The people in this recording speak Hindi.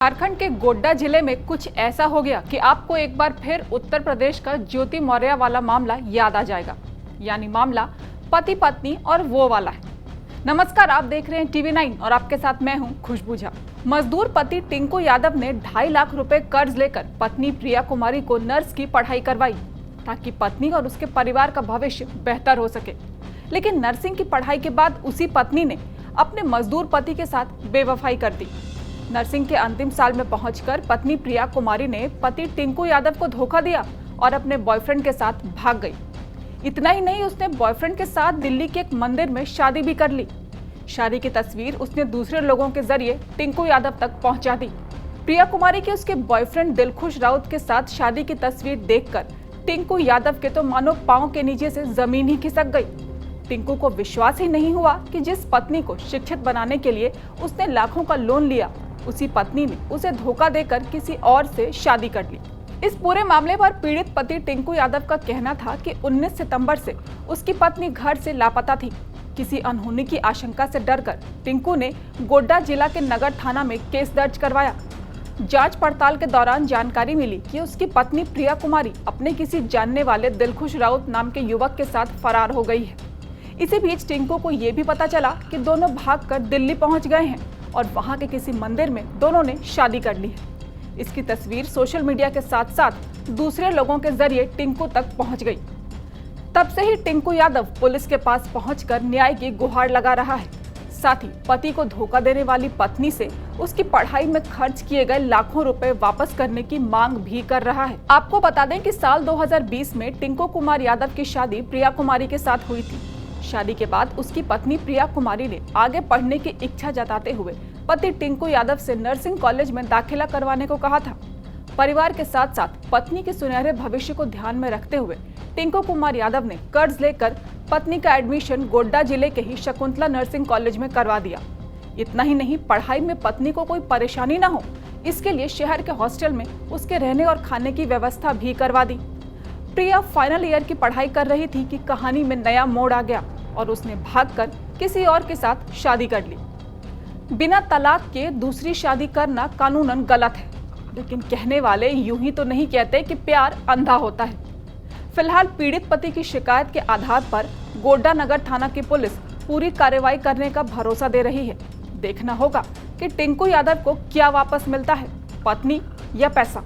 झारखंड के गोड्डा जिले में कुछ ऐसा हो गया कि आपको एक बार फिर उत्तर प्रदेश का ज्योति मौर्य वाला मामला याद आ जाएगा। यानी मामला पति पत्नी और वो वाला है। नमस्कार, आप देख रहे हैं TV9 और आपके साथ मैं हूं खुशबू झा। मजदूर पति टिंकू यादव ने 2.5 लाख रुपए कर्ज लेकर पत्नी प्रिया कुमारी को नर्स की पढ़ाई करवाई ताकि पत्नी और उसके परिवार का भविष्य बेहतर हो सके। लेकिन नर्सिंग की पढ़ाई के बाद उसी पत्नी ने अपने मजदूर पति के साथ बेवफाई कर दी। नर्सिंग के अंतिम साल में पहुंचकर पत्नी प्रिया कुमारी ने पति टिंकू यादव को धोखा दिया और अपने बॉयफ्रेंड के साथ भाग गई। इतना ही नहीं, उसने बॉयफ्रेंड के साथ दिल्ली के एक मंदिर में शादी भी कर ली। शादी की तस्वीर उसने दूसरे लोगों के जरिए टिंकू यादव तक पहुंचा दी। प्रिया कुमारी के उसके बॉयफ्रेंड दिलखुश राउत के साथ शादी की तस्वीर देखकर टिंकू यादव के तो मानो पांव के नीचे से जमीन ही खिसक गई। टिंकू को विश्वास ही नहीं हुआ कि जिस पत्नी को शिक्षित बनाने के लिए उसने लाखों का लोन लिया, उसी पत्नी ने उसे धोखा देकर किसी और से शादी कर ली। इस पूरे मामले पर पीड़ित पति टिंकू यादव का कहना था कि 19 सितंबर से उसकी पत्नी घर से लापता थी। किसी अनहोनी की आशंका से डरकर टिंकू ने गोड्डा जिला के नगर थाना में केस दर्ज करवाया। जांच पड़ताल के दौरान जानकारी मिली कि उसकी पत्नी प्रिया कुमारी अपने किसी जानने वाले दिलखुश राउत नाम के युवक के साथ फरार हो गई है। इसी बीच टिंकू को ये भी पता चला कि दोनों भागकर दिल्ली पहुंच गए हैं और वहां के किसी मंदिर में दोनों ने शादी कर ली है। इसकी तस्वीर सोशल मीडिया के साथ साथ दूसरे लोगों के जरिए टिंकू तक पहुंच गई। तब से ही टिंकू यादव पुलिस के पास पहुंचकर न्याय की गुहार लगा रहा है। साथ ही पति को धोखा देने वाली पत्नी से उसकी पढ़ाई में खर्च किए गए लाखों रुपए वापस करने की मांग भी कर रहा है। आपको बता दें कि साल 2020 में टिंकू कुमार यादव की शादी प्रिया कुमारी के साथ हुई थी। शादी के बाद उसकी पत्नी प्रिया कुमारी ने आगे पढ़ने की इच्छा जताते हुए पति टिंकू यादव से नर्सिंग कॉलेज में दाखिला करवाने को कहा था। परिवार के साथ साथ पत्नी के सुनहरे भविष्य को ध्यान में रखते हुए टिंकू कुमार यादव ने कर्ज लेकर पत्नी का एडमिशन गोड्डा जिले के ही शकुंतला नर्सिंग कॉलेज में करवा दिया। इतना ही नहीं, पढ़ाई में पत्नी को कोई परेशानी न हो, इसके लिए शहर के हॉस्टल में उसके रहने और खाने की व्यवस्था भी करवा दी। प्रिया फाइनल ईयर की पढ़ाई कर रही थी कि कहानी में नया मोड़ आ गया और उसने भागकर किसी और के साथ शादी कर ली। बिना तलाक के दूसरी शादी करना कानूनन गलत है, लेकिन कहने वाले यूं ही तो नहीं कहते कि प्यार अंधा होता है। फिलहाल पीड़ित पति की शिकायत के आधार पर गोड्डा नगर थाना की पुलिस पूरी कार्रवाई करने का भरोसा दे रही है। देखना होगा कि टिंकू यादव को क्या वापस मिलता है, पत्नी या पैसा।